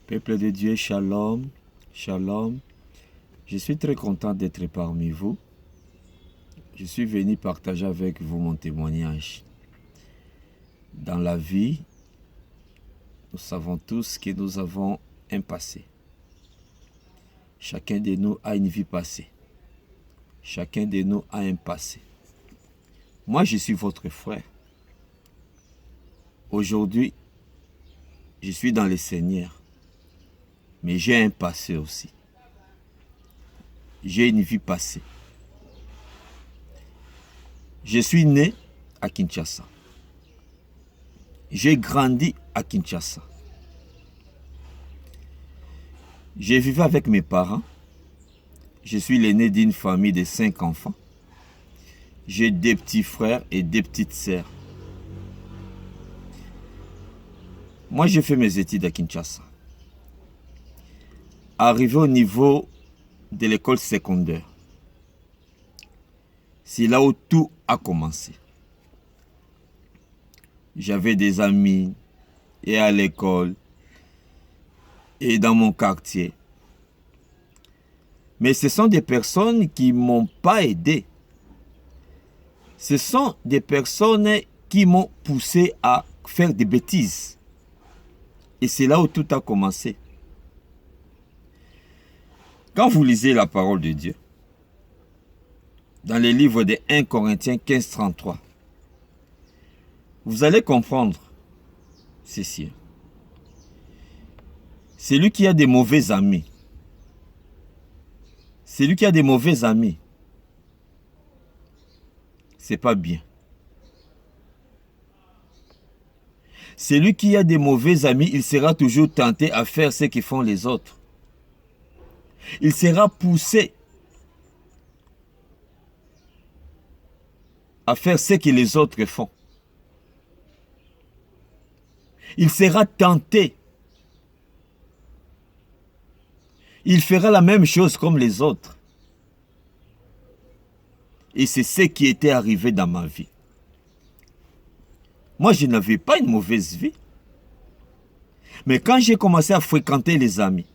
Peuple de Dieu, shalom, shalom. Je suis très content d'être parmi vous. Je suis venu partager avec vous mon témoignage. Dans la vie, nous savons tous que nous avons un passé. Chacun de nous a une vie passée. Chacun de nous a un passé. Moi, je suis votre frère. Aujourd'hui, je suis dans le Seigneur. Mais j'ai un passé aussi. J'ai une vie passée. Je suis né à Kinshasa. J'ai grandi à Kinshasa. J'ai vécu avec mes parents. Je suis l'aîné d'une famille de 5 enfants. J'ai 2 petits frères et 2 petites sœurs. Moi, j'ai fait mes études à Kinshasa. Arrivé au niveau de l'école secondaire, c'est là où tout a commencé. J'avais des amis et à l'école et dans mon quartier. Mais ce sont des personnes qui ne m'ont pas aidé. Ce sont des personnes qui m'ont poussé à faire des bêtises. Et c'est là où tout a commencé. Quand vous lisez la parole de Dieu, dans le livre de 1 Corinthiens 15, 33, vous allez comprendre ceci. Celui qui a des mauvais amis, celui qui a des mauvais amis, c'est pas bien. Celui qui a des mauvais amis, il sera toujours tenté à faire ce que font les autres. Il sera poussé à faire ce que les autres font. Il sera tenté. Il fera la même chose comme les autres. Et c'est ce qui était arrivé dans ma vie. Moi, je n'avais pas une mauvaise vie. Mais quand j'ai commencé à fréquenter les amis,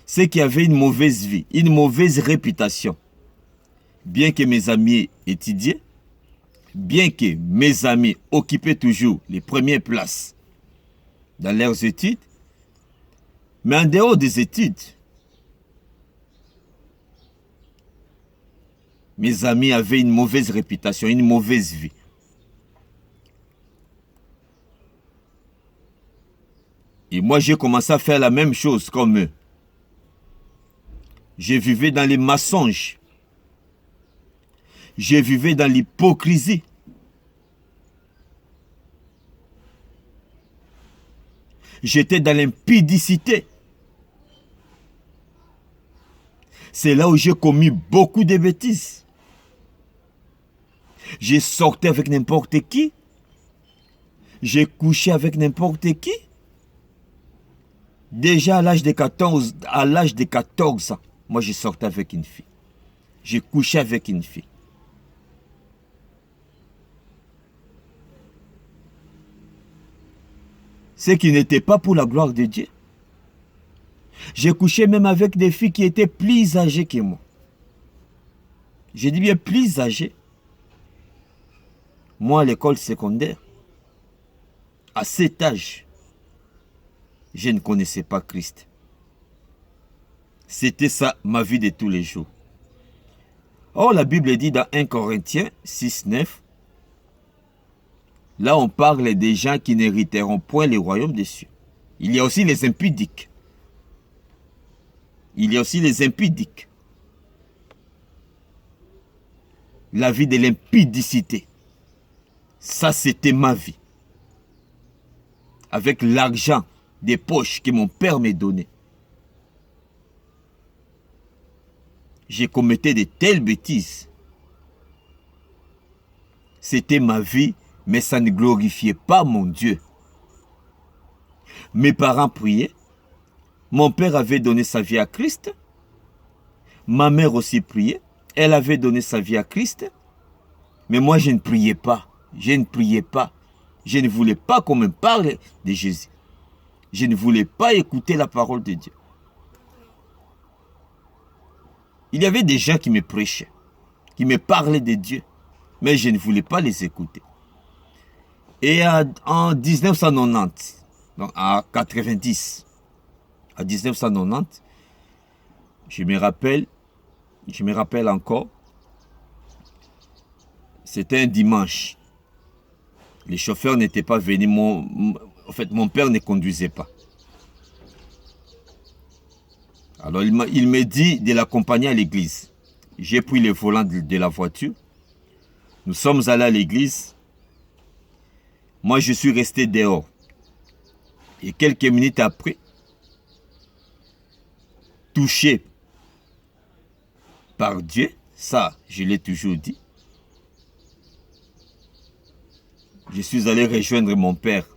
ceux qui avaient une mauvaise vie, une mauvaise réputation, bien que mes amis étudiaient, bien que mes amis occupaient toujours les premières places dans leurs études, mais en dehors des études, mes amis avaient une mauvaise réputation, une mauvaise vie. Et moi, j'ai commencé à faire la même chose comme eux. Je vivais dans les mensonges. Je vivais dans l'hypocrisie. J'étais dans l'impudicité. C'est là où j'ai commis beaucoup de bêtises. J'ai sorti avec n'importe qui. J'ai couché avec n'importe qui. Déjà à l'âge de 14 ans, moi je sortais avec une fille. J'ai couché avec une fille. Ce qui n'était pas pour la gloire de Dieu. J'ai couché même avec des filles qui étaient plus âgées que moi. J'ai dit bien plus âgées. Moi à l'école secondaire, à cet âge, je ne connaissais pas Christ. C'était ça ma vie de tous les jours. Or la Bible dit dans 1 Corinthiens 6, 9, là on parle des gens qui n'hériteront point le royaume des cieux. Il y a aussi les impudiques. Il y a aussi les impudiques. La vie de l'impudicité. Ça c'était ma vie. Avec l'argent des poches que mon père me donnait. J'ai commis de telles bêtises. C'était ma vie, mais ça ne glorifiait pas mon Dieu. Mes parents priaient. Mon père avait donné sa vie à Christ. Ma mère aussi priait. Elle avait donné sa vie à Christ. Mais moi, je ne priais pas. Je ne priais pas. Je ne voulais pas qu'on me parle de Jésus. Je ne voulais pas écouter la parole de Dieu. Il y avait des gens qui me prêchaient, qui me parlaient de Dieu, mais je ne voulais pas les écouter. Et en 1990, donc à 90, à 1990, je me rappelle encore, c'était un dimanche. Les chauffeurs n'étaient pas venus, en fait, mon père ne conduisait pas. Alors il me dit de l'accompagner à l'église. J'ai pris le volant de la voiture. Nous sommes allés à l'église. Moi, je suis resté dehors. Et quelques minutes après, touché par Dieu, ça, je l'ai toujours dit, je suis allé rejoindre mon père.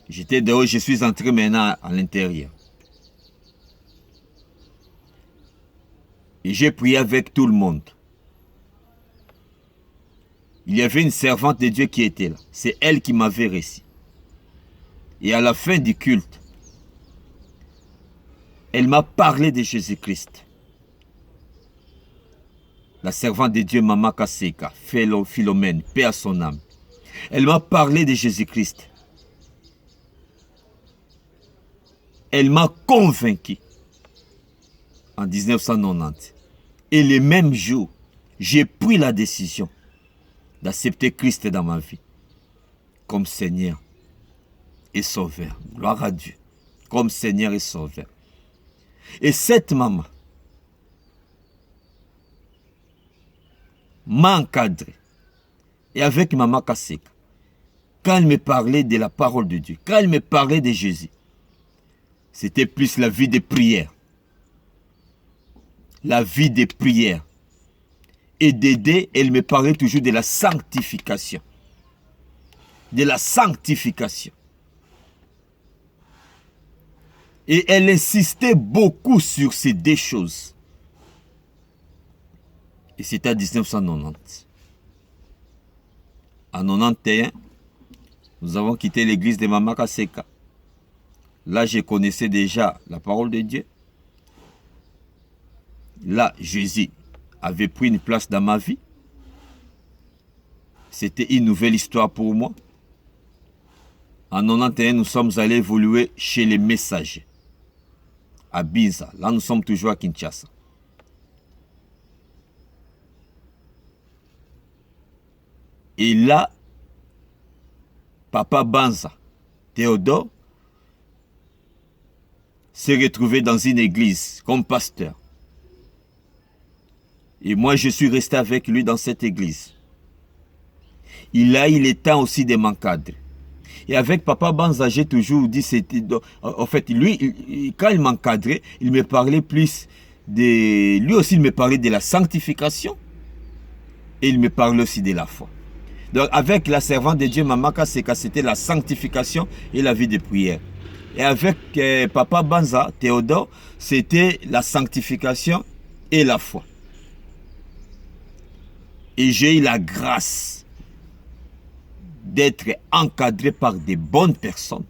J'étais dehors, je suis entré maintenant à l'intérieur. Et j'ai prié avec tout le monde. Il y avait une servante de Dieu qui était là. C'est elle qui m'avait reçu. Et à la fin du culte, elle m'a parlé de Jésus-Christ. La servante de Dieu, Mama Kaseka, Philomène, paix à son âme. Elle m'a parlé de Jésus-Christ. Elle m'a convaincu en 1990. Et le même jour, j'ai pris la décision d'accepter Christ dans ma vie comme Seigneur et Sauveur. Gloire à Dieu. Comme Seigneur et Sauveur. Et cette maman m'a encadré. Et avec Maman Kaseka, quand elle me parlait de la parole de Dieu, quand elle me parlait de Jésus, c'était plus la vie de prière. La vie de prière. Et d'aider, elle me parlait toujours de la sanctification. De la sanctification. Et elle insistait beaucoup sur ces deux choses. Et c'était en 1990. En 91, nous avons quitté l'église de Mama Kaseka. Là, je connaissais déjà la parole de Dieu. Là, Jésus avait pris une place dans ma vie. C'était une nouvelle histoire pour moi. En 91, nous sommes allés évoluer chez les messagers. À Binza. Là, nous sommes toujours à Kinshasa. Et là, Papa Banza, Théodore, s'est retrouvé dans une église comme pasteur. Et moi, je suis resté avec lui dans cette église. Il est temps aussi de m'encadrer. Et avec Papa Banza, j'ai toujours dit, en fait, lui, quand il m'encadrait, il me parlait plus de... Lui aussi, il me parlait de la sanctification. Et il me parlait aussi de la foi. Donc, avec la servante de Dieu, Mama Kaseka, c'était la sanctification et la vie de prière. Et avec Papa Banza, Théodore, c'était la sanctification et la foi. Et j'ai eu la grâce d'être encadré par des bonnes personnes.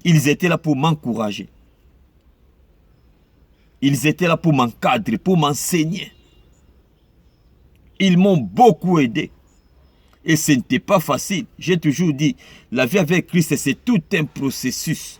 Ils étaient là pour m'encourager. Ils étaient là pour m'encadrer, pour m'enseigner. Ils m'ont beaucoup aidé. Et ce n'était pas facile. J'ai toujours dit, la vie avec Christ, c'est tout un processus.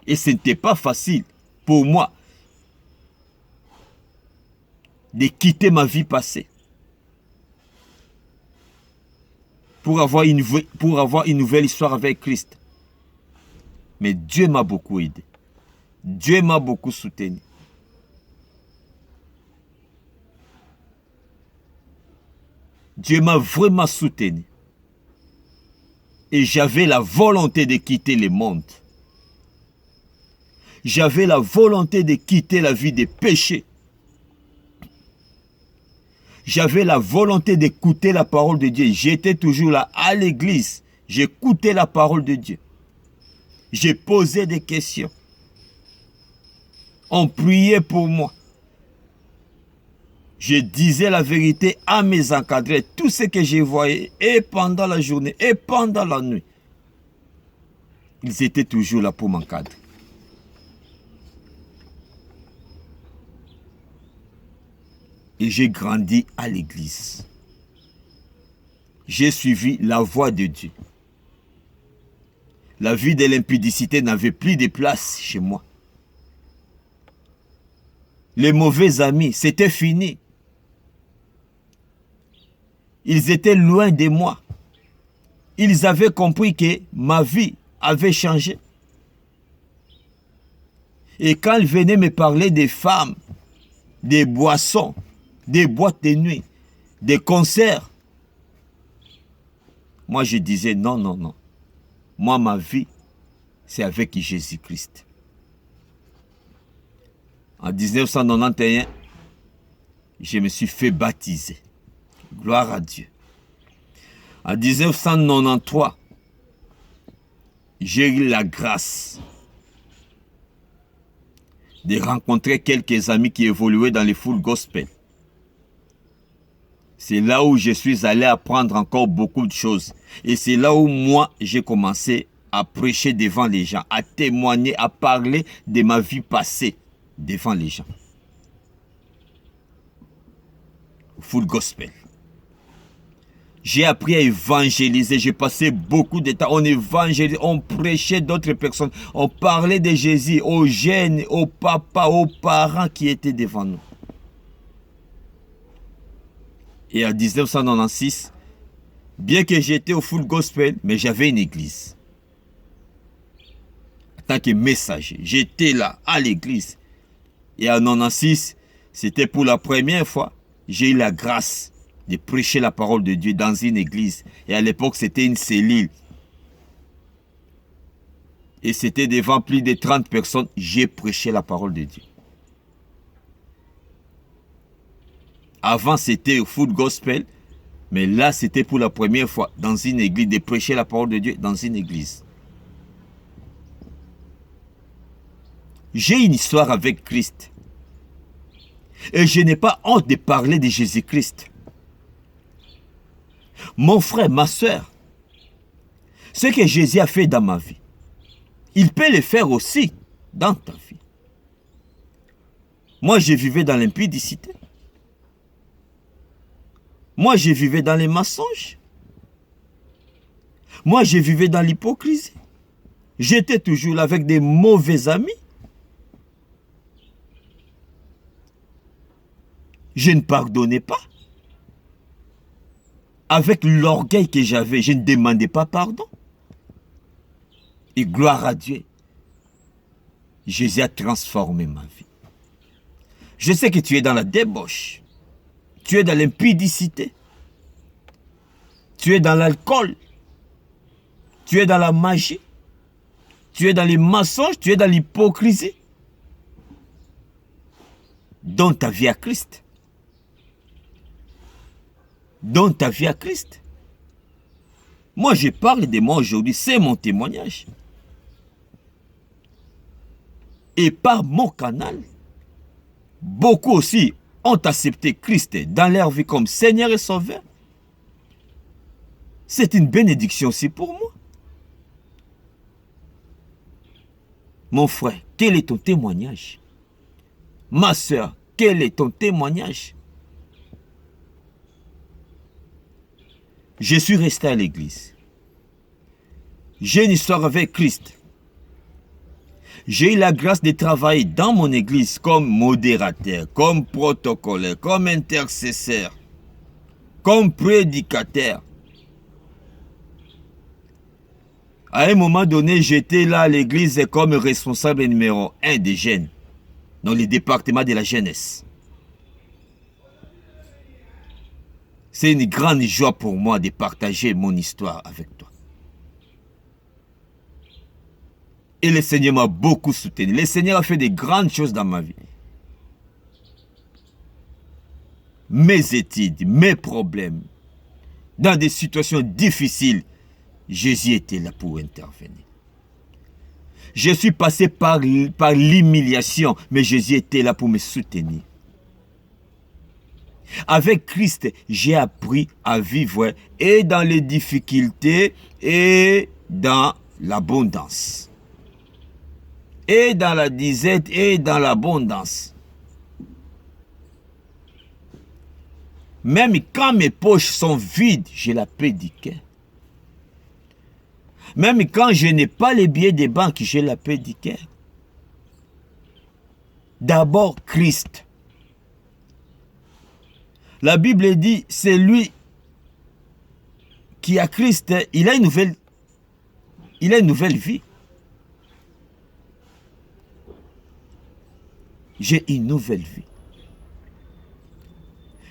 Et ce n'était pas facile pour moi de quitter ma vie passée pour avoir une nouvelle histoire avec Christ. Mais Dieu m'a beaucoup aidé. Dieu m'a beaucoup soutenu. Dieu m'a vraiment soutenu. Et j'avais la volonté de quitter le monde. J'avais la volonté de quitter la vie de péché. J'avais la volonté d'écouter la parole de Dieu. J'étais toujours là à l'église. J'écoutais la parole de Dieu. J'ai posé des questions. On priait pour moi. Je disais la vérité à mes encadrés, tout ce que je voyais, et pendant la journée, et pendant la nuit. Ils étaient toujours là pour m'encadrer. Et j'ai grandi à l'église. J'ai suivi la voie de Dieu. La vie de l'impudicité n'avait plus de place chez moi. Les mauvais amis, c'était fini. Ils étaient loin de moi. Ils avaient compris que ma vie avait changé. Et quand ils venaient me parler des femmes, des boissons, des boîtes de nuit, des concerts, moi je disais non, non, non. Moi, ma vie, c'est avec Jésus-Christ. En 1991, je me suis fait baptiser. Gloire à Dieu. En 1993, j'ai eu la grâce de rencontrer quelques amis qui évoluaient dans les full gospel. C'est là où je suis allé apprendre encore beaucoup de choses. Et c'est là où moi, j'ai commencé à prêcher devant les gens, à témoigner, à parler de ma vie passée devant les gens. Full gospel. J'ai appris à évangéliser, j'ai passé beaucoup de temps, on évangélisait, on prêchait d'autres personnes, on parlait de Jésus aux jeunes, aux papas, aux parents qui étaient devant nous. Et en 1996, bien que j'étais au full gospel, mais j'avais une église. En tant que messager, j'étais là, à l'église. Et en 1996, c'était pour la première fois, j'ai eu la grâce de prêcher la parole de Dieu dans une église. Et à l'époque, c'était une cellule. Et c'était devant plus de 30 personnes, j'ai prêché la parole de Dieu. Avant, c'était au full gospel, mais là, c'était pour la première fois dans une église, de prêcher la parole de Dieu dans une église. J'ai une histoire avec Christ. Et je n'ai pas honte de parler de Jésus-Christ. Mon frère, ma soeur, ce que Jésus a fait dans ma vie, il peut le faire aussi dans ta vie. Moi, je vivais dans l'impudicité. Moi, je vivais dans les mensonges. Moi, je vivais dans l'hypocrisie. J'étais toujours là avec des mauvais amis. Je ne pardonnais pas. Avec l'orgueil que j'avais, je ne demandais pas pardon. Et gloire à Dieu, Jésus a transformé ma vie. Je sais que tu es dans la débauche. Tu es dans l'impudicité. Tu es dans l'alcool. Tu es dans la magie. Tu es dans les mensonges. Tu es dans l'hypocrisie. Donne ta vie à Christ. Donne ta vie à Christ. Moi, je parle de moi aujourd'hui. C'est mon témoignage. Et par mon canal, beaucoup aussi ont accepté Christ dans leur vie comme Seigneur et Sauveur. C'est une bénédiction aussi pour moi. Mon frère, quel est ton témoignage? Ma soeur, quel est ton témoignage? Je suis resté à l'église. J'ai une histoire avec Christ. J'ai eu la grâce de travailler dans mon église comme modérateur, comme protocolaire, comme intercesseur, comme prédicateur. À un moment donné, j'étais là à l'église comme responsable numéro 1 des jeunes dans le département de la jeunesse. C'est une grande joie pour moi de partager mon histoire avec toi. Et le Seigneur m'a beaucoup soutenu. Le Seigneur a fait de grandes choses dans ma vie. Mes études, mes problèmes, dans des situations difficiles, Jésus était là pour intervenir. Je suis passé par l'humiliation, mais Jésus était là pour me soutenir. Avec Christ, j'ai appris à vivre et dans les difficultés et dans l'abondance. Et dans la disette et dans l'abondance. Même quand mes poches sont vides, j'ai la paix du cœur. Même quand je n'ai pas les billets des banques, j'ai la paix du cœur. D'abord Christ. La Bible dit, c'est lui qui a Christ, il a une nouvelle vie. J'ai une nouvelle vie.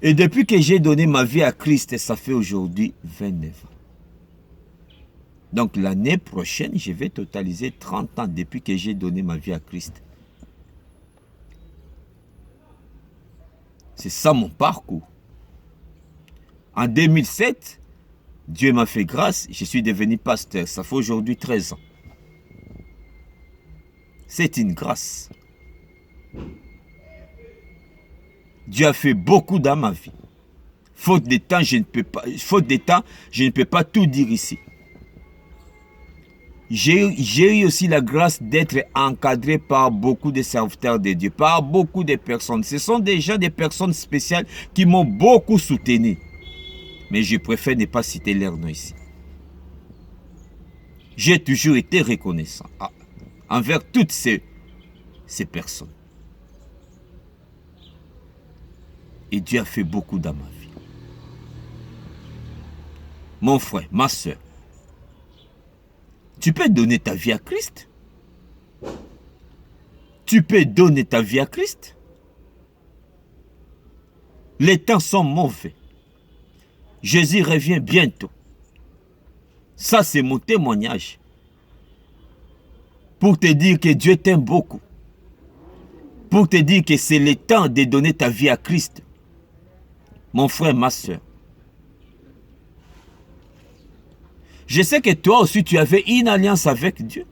Et depuis que j'ai donné ma vie à Christ, ça fait aujourd'hui 29 ans. Donc l'année prochaine, je vais totaliser 30 ans depuis que j'ai donné ma vie à Christ. C'est ça mon parcours. En 2007, Dieu m'a fait grâce, je suis devenu pasteur. Ça fait aujourd'hui 13 ans. C'est une grâce. Dieu a fait beaucoup dans ma vie. Faute de temps, je ne peux pas tout dire ici. J'ai eu aussi la grâce d'être encadré par beaucoup de serviteurs de Dieu, par beaucoup de personnes. Ce sont déjà des personnes spéciales qui m'ont beaucoup soutenu. Mais je préfère ne pas citer leur nom ici. J'ai toujours été reconnaissant envers toutes ces personnes. Et Dieu a fait beaucoup dans ma vie. Mon frère, ma soeur, tu peux donner ta vie à Christ. Tu peux donner ta vie à Christ. Les temps sont mauvais. Jésus revient bientôt. Ça, c'est mon témoignage. Pour te dire que Dieu t'aime beaucoup. Pour te dire que c'est le temps de donner ta vie à Christ. Mon frère, ma soeur. Je sais que toi aussi, tu avais une alliance avec Dieu.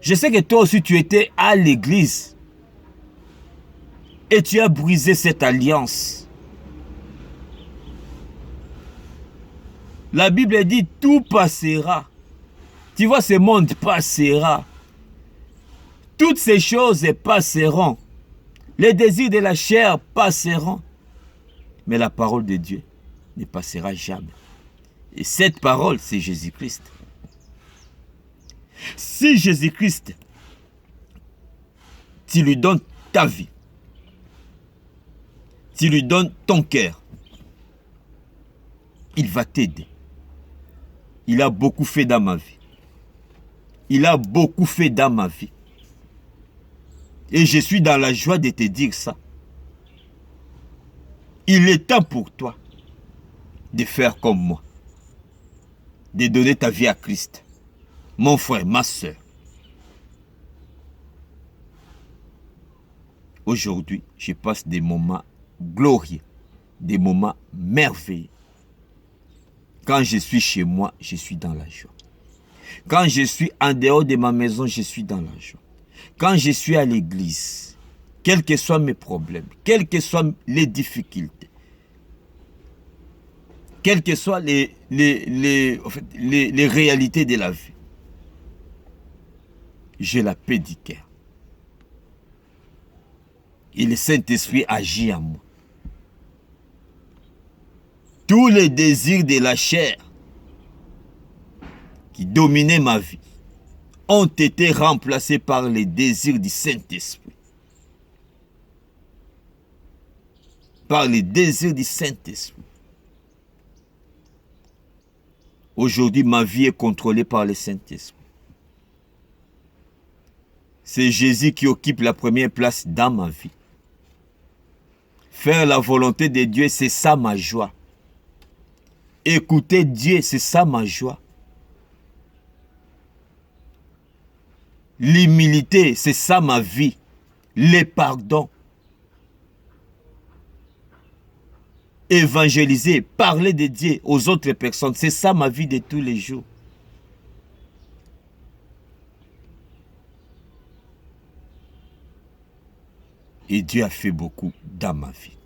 Je sais que toi aussi, tu étais à l'église. Et tu as brisé cette alliance. La Bible dit, tout passera. Tu vois, ce monde passera. Toutes ces choses passeront. Les désirs de la chair passeront. Mais la parole de Dieu ne passera jamais. Et cette parole, c'est Jésus-Christ. Si Jésus-Christ, tu lui donnes ta vie, tu lui donnes ton cœur, il va t'aider. Il a beaucoup fait dans ma vie. Il a beaucoup fait dans ma vie. Et je suis dans la joie de te dire ça. Il est temps pour toi de faire comme moi. De donner ta vie à Christ. Mon frère, ma soeur. Aujourd'hui, je passe des moments glorieux, des moments merveilleux. Quand je suis chez moi, je suis dans la joie. Quand je suis en dehors de ma maison, je suis dans la joie. Quand je suis à l'église, quels que soient mes problèmes, quelles que soient les difficultés, quelles que soient les réalités de la vie, j'ai la paix du cœur. Et le Saint-Esprit agit en moi. Tous les désirs de la chair qui dominaient ma vie ont été remplacés par les désirs du Saint-Esprit. Par les désirs du Saint-Esprit. Aujourd'hui, ma vie est contrôlée par le Saint-Esprit. C'est Jésus qui occupe la première place dans ma vie. Faire la volonté de Dieu, c'est ça ma joie. Écouter Dieu, c'est ça ma joie. L'humilité, c'est ça ma vie. Les pardons. Évangéliser, parler de Dieu aux autres personnes, c'est ça ma vie de tous les jours. Et Dieu a fait beaucoup dans ma vie.